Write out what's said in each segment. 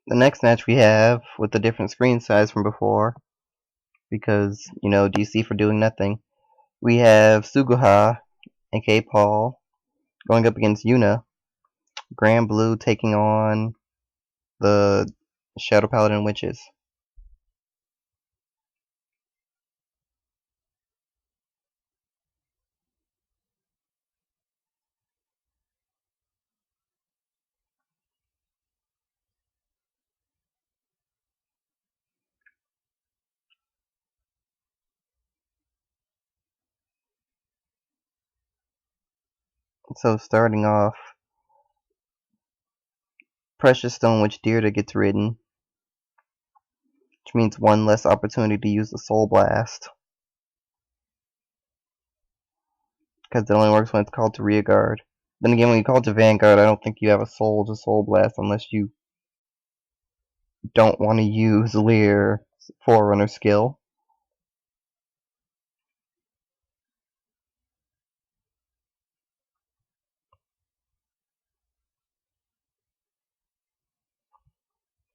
The next match we have, with a different screen size from before, because, DC for doing nothing, we have Suguha, aka Paul, going up against Yuna. Grand Blue taking on the Shadow Paladin Witches. So starting off, Precious Stone Witch Deirdre gets ridden, which means one less opportunity to use the Soul Blast, because it only works when it's called to rearguard. Then again, when you call it to Vanguard, I don't think you have a soul to Soul Blast unless you don't want to use Lear's Forerunner skill.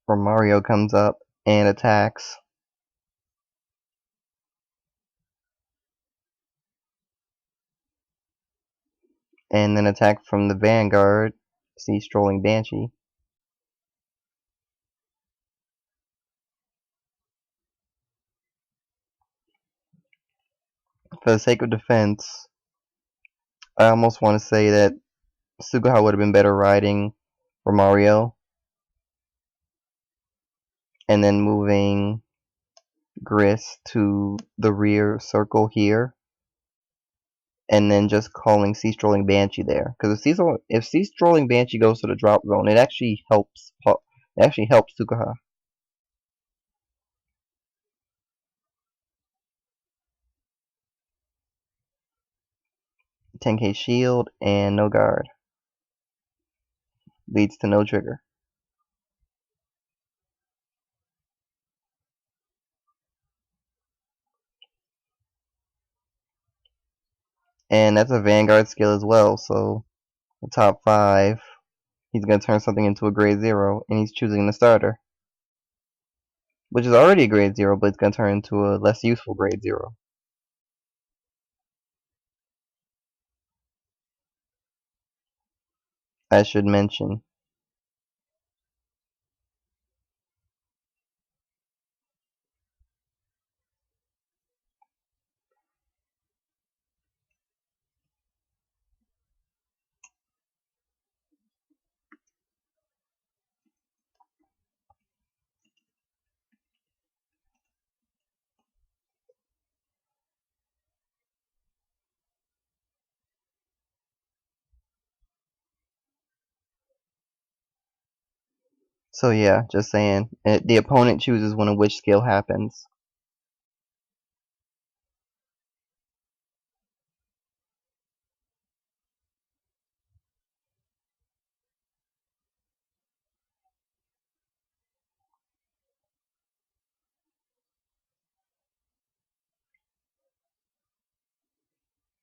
Or Mario comes up and attacks. And then attack from the Vanguard. See Strolling Banshee. For the sake of defense, I almost want to say that Suguha would have been better riding for Mario, and then moving Gris to the rear circle here, and then just calling Sea Strolling Banshee there. Because if Sea Strolling Banshee goes to the drop zone, it actually helps. It actually helps Suguha. 10k shield and no guard leads to no trigger. And that's a Vanguard skill as well, so the top 5, he's going to turn something into a grade 0, and he's choosing the starter. Which is already a grade 0, but it's going to turn into a less useful grade 0. I should mention. So yeah, just saying. The opponent chooses when a witch skill happens.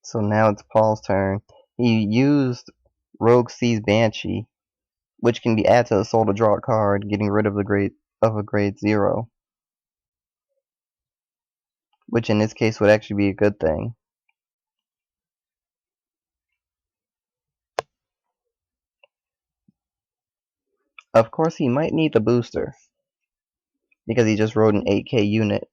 So now it's Paul's turn. He used Rogue Sea's Banshee, which can be added to the soul to draw a card, getting rid of a grade 0. Which in this case would actually be a good thing. Of course, he might need the booster, because he just rode an 8k unit,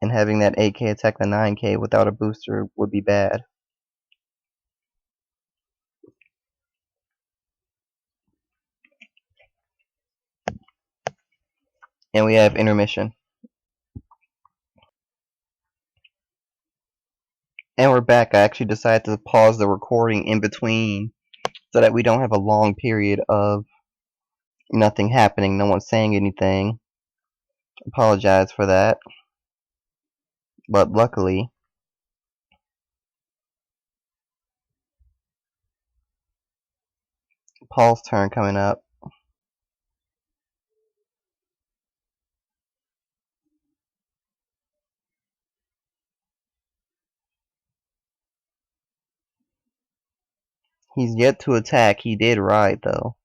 and having that 8k attack the 9k without a booster would be bad. And we have intermission. And we're back. I actually decided to pause the recording in between so that we don't have a long period of nothing happening, no one saying anything. Apologize for that. But luckily, Paul's turn coming up. He's yet to attack. He did ride, though.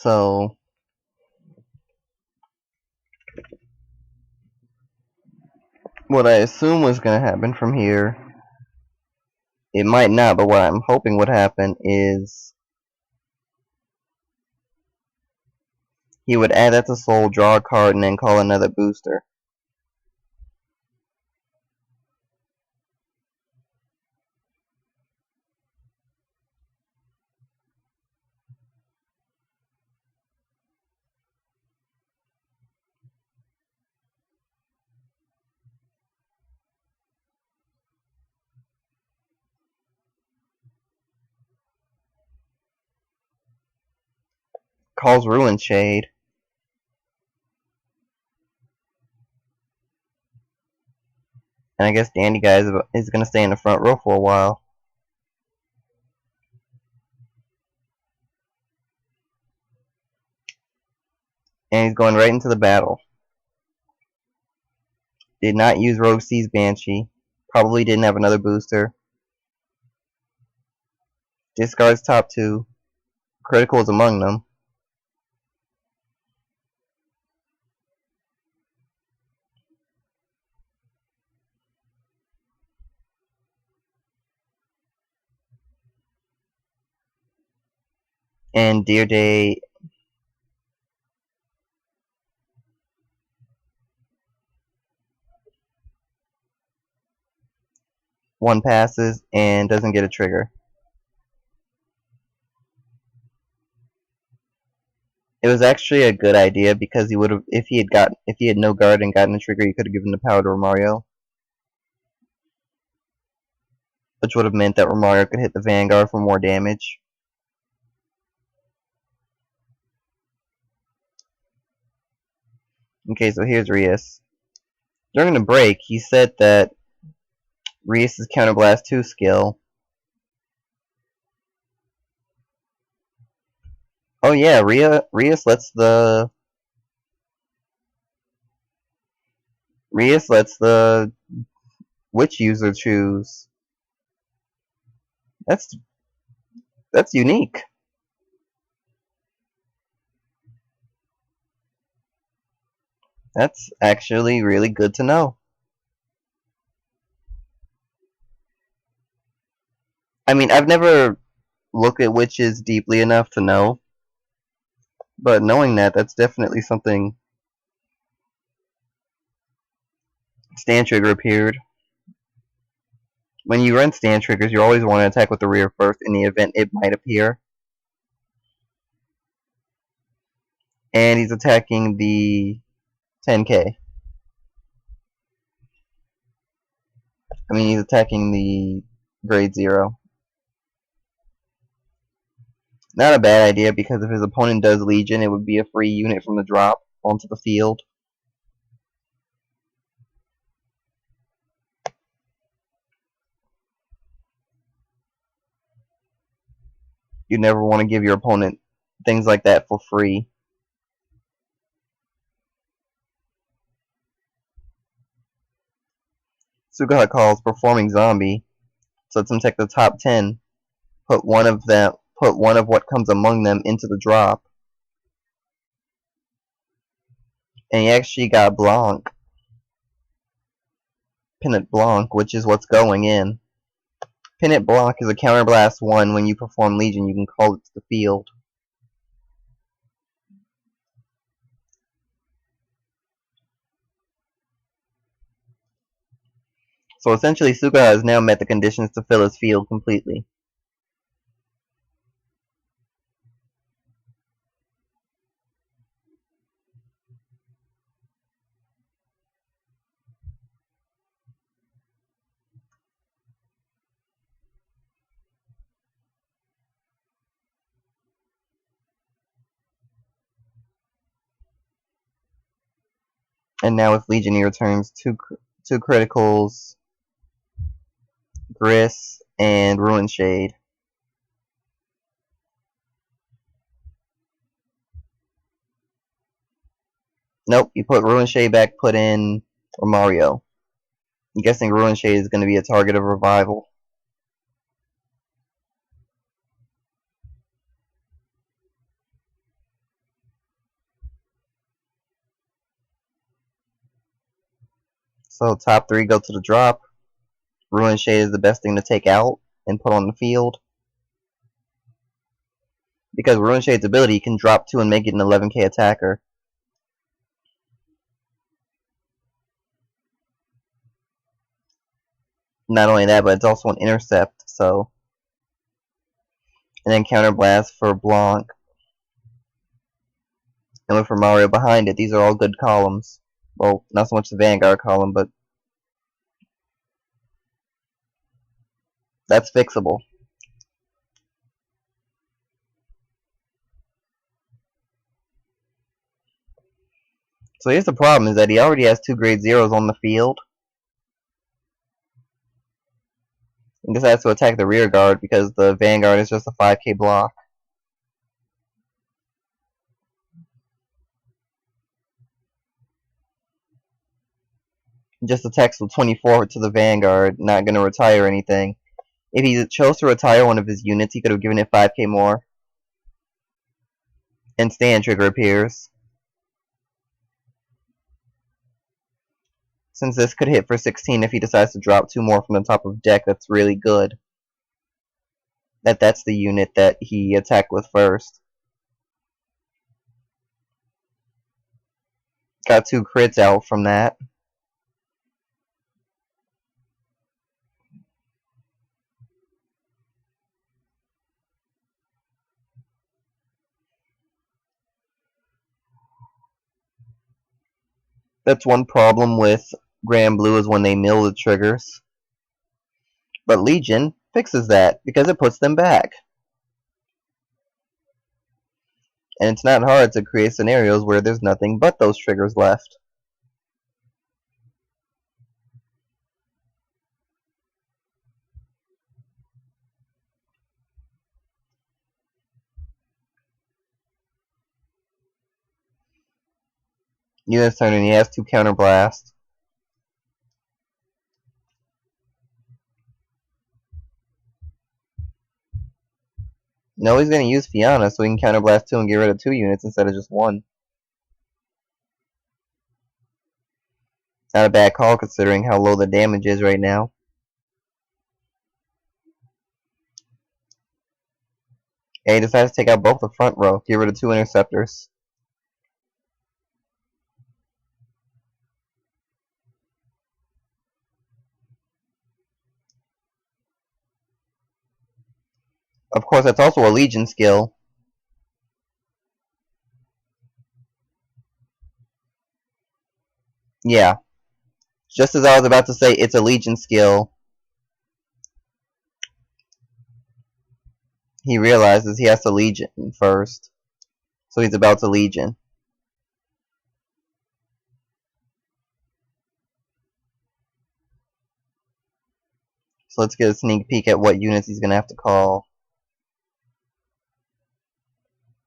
So what I assume was going to happen from here, it might not, but what I'm hoping would happen is he would add that to soul, draw a card, and then call another booster. Calls Ruin Shade. And I guess Dandy Guy is going to stay in the front row for a while. And he's going right into the battle. Did not use Rogue Sea's Banshee. Probably didn't have another booster. Discards top two. Criticals among them. And Dear Day. One passes and doesn't get a trigger. It was actually a good idea because he would have, if he had no guard and gotten a trigger, he could have given the power to Romario, which would have meant that Romario could hit the Vanguard for more damage. Okay, so here's Rias. During the break, he said that Rias' Counterblast 2 skill. Oh yeah, Rias lets the Witch user choose. That's unique. That's actually really good to know. I mean, I've never looked at witches deeply enough to know, but knowing that, that's definitely something. Stand Trigger appeared. When you run stand triggers, you always want to attack with the rear first in the event it might appear. And he's attacking the 10K. I mean, he's attacking the grade 0. Not a bad idea, because if his opponent does Legion, it would be a free unit from the drop onto the field. You never want to give your opponent things like that for free. Suguha calls Performing Zombie, so lets him take the top 10, put one of what comes among them into the drop. And he actually got Blanc. Pinot Blanc, which is what's going in. Pinot Blanc is a Counterblast 1. When you perform Legion, you can call it to the field. So essentially, Suguha has now met the conditions to fill his field completely. And now with Legion, he returns two criticals, Gris, and Ruin Shade. Nope, you put Ruin Shade back, put in Romario. I'm guessing Ruin Shade is going to be a target of revival. So top 3 go to the drop. Ruin Shade is the best thing to take out and put on the field. Because Ruin Shade's ability can drop 2 and make it an 11k attacker. Not only that, but it's also an intercept, so. And then Counter Blast for Blanc. And with for Mario behind it, these are all good columns. Well, not so much the Vanguard column, but that's fixable. So here's the problem, is that he already has 2 grade 0s on the field. And decides to attack the rear guard because the Vanguard is just a 5k block. Just attacks with 24 to the Vanguard, not going to retire anything. If he chose to retire one of his units, he could have given it 5k more. And stand trigger appears. Since this could hit for 16 if he decides to drop 2 more from the top of deck, that's really good. That's the unit that he attacked with first. Got 2 crits out from that. That's one problem with Grand Blue, is when they mill the triggers. But Legion fixes that because it puts them back. And it's not hard to create scenarios where there's nothing but those triggers left. Unit's turn, and he has 2 counter blasts. No, he's going to use Fiona so he can counter blast 2 and get rid of 2 units instead of just 1. Not a bad call considering how low the damage is right now. And he decides to take out both the front row, get rid of 2 interceptors. Of course, that's also a Legion skill. Yeah. Just as I was about to say it's a Legion skill, he realizes he has to Legion first. So he's about to Legion. So let's get a sneak peek at what units he's going to have to call.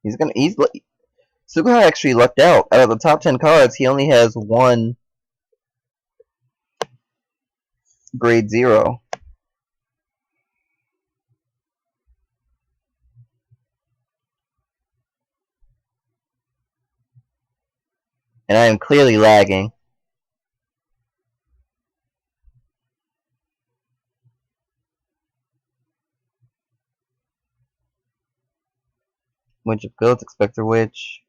Suguha actually lucked out. Out of the top 10 cards, he only has 1 grade 0. And I am clearly lagging. Witch of Goats, Expector Witch.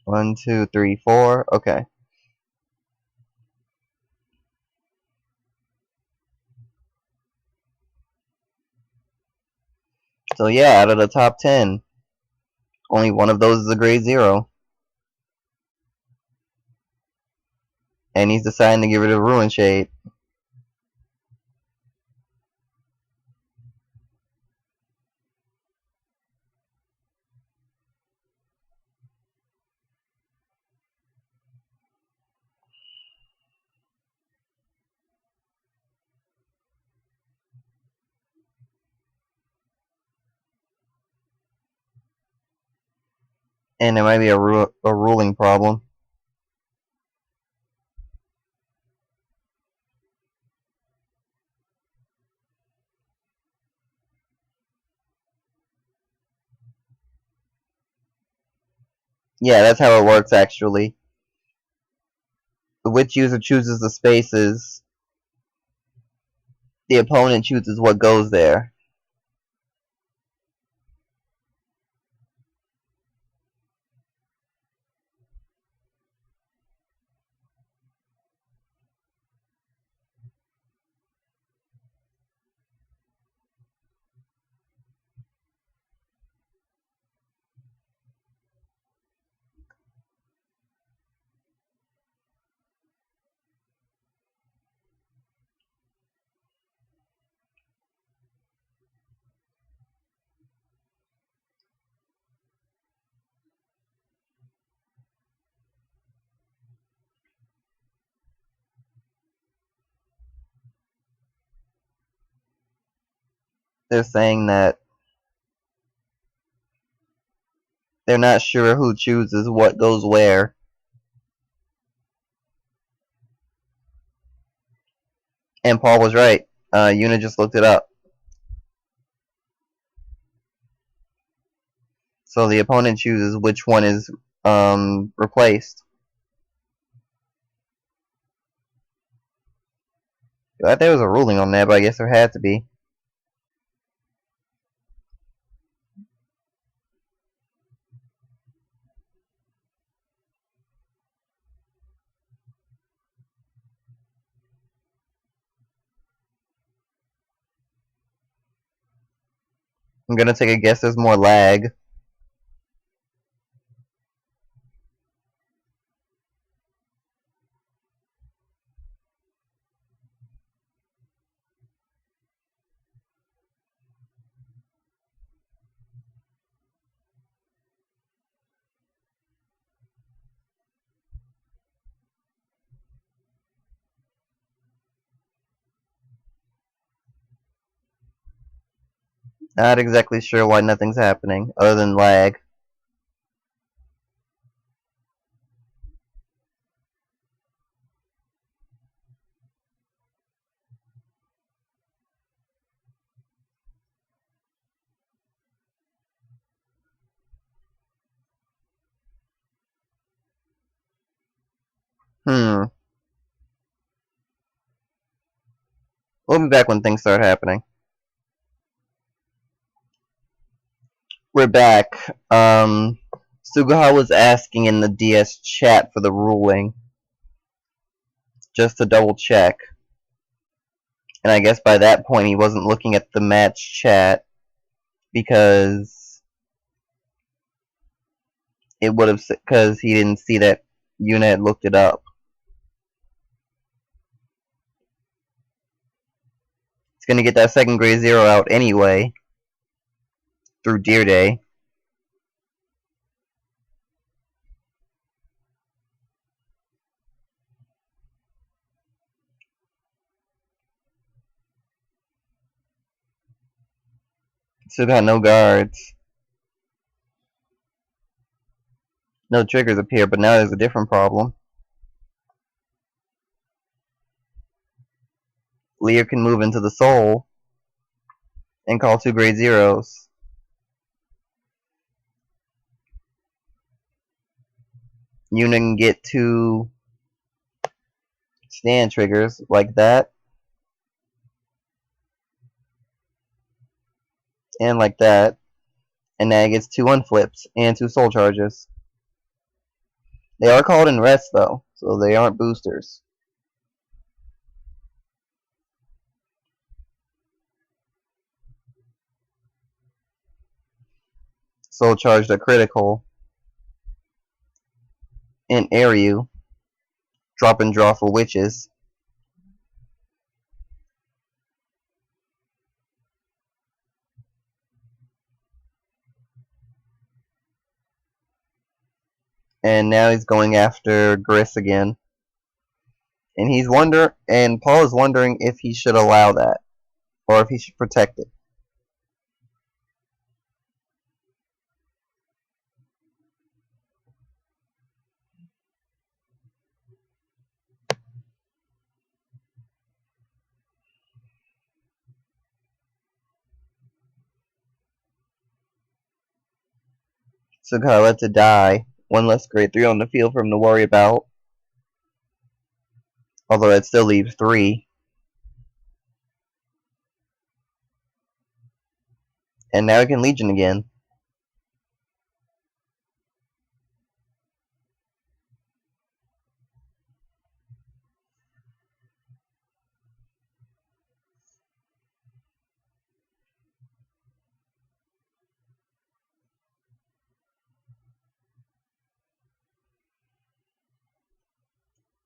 One, two, three, 4. Okay. So yeah, out of the top 10, only one of those is a grade 0. And he's deciding to get rid of Ruin Shade. And it might be a ruling problem. Yeah, that's how it works actually. Which user chooses the spaces, the opponent chooses what goes there. They're saying that they're not sure who chooses what goes where. And Paul was right. Yuna just looked it up. So the opponent chooses which one is replaced. I thought there was a ruling on that, but I guess there had to be. I'm gonna take a guess there's more lag. Not exactly sure why nothing's happening, other than lag. Hmm. We'll be back when things start happening. We're back. Suguha was asking in the DS chat for the ruling, just to double check. And I guess by that point he wasn't looking at the match chat because it would have, because he didn't see that Yuna had looked it up. It's gonna get that second grade zero out anyway through Deer Day. Still got no guards. No triggers appear, but now there's a different problem. Lear can move into the soul and call 2 grade zeros. Yuna can get 2 stand triggers like that. And like that. And now it gets 2 unflips and 2 soul charges. They are called in rest though, so they aren't boosters. Soul charged a critical. And Aryu. Drop and draw for witches. And now he's going after Gris again. And Paul is wondering if he should allow that, or if he should protect it. Suguha lets it die, One less grade 3 on the field for him to worry about. Although that still leaves 3. And now he can Legion again.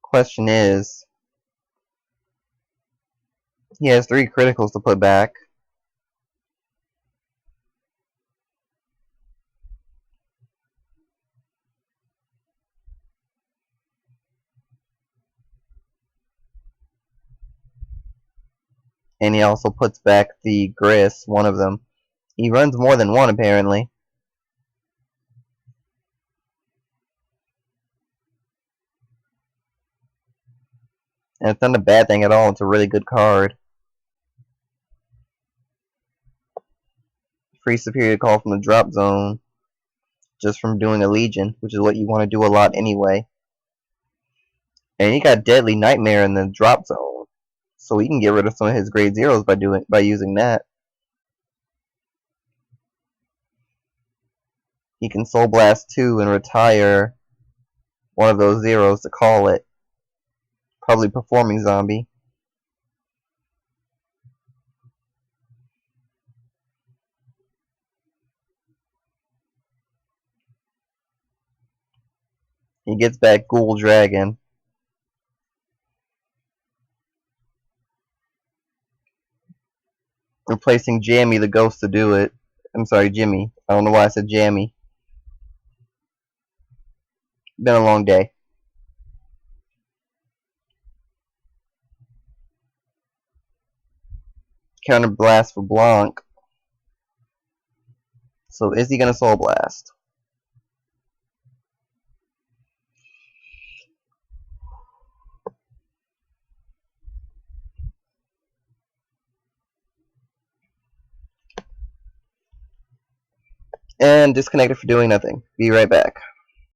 Question is, he has 3 criticals to put back. And he also puts back the Gris, one of them. He runs more than one, apparently. And it's not a bad thing at all. It's a really good card. Free superior call from the drop zone. Just from doing a Legion, which is what you want to do a lot anyway. And he got Deadly Nightmare in the drop zone. So he can get rid of some of his grade 0s by using that. He can Soul Blast 2 and retire one of those 0s to call it. Probably Performing Zombie. He gets back Ghoul Dragon. Replacing Jammy the Ghost to do it. I'm sorry, Jimmy. I don't know why I said Jammy. Been a long day. Counter Blast for Blanc. So is he going to Soul Blast? And disconnected for doing nothing. Be right back.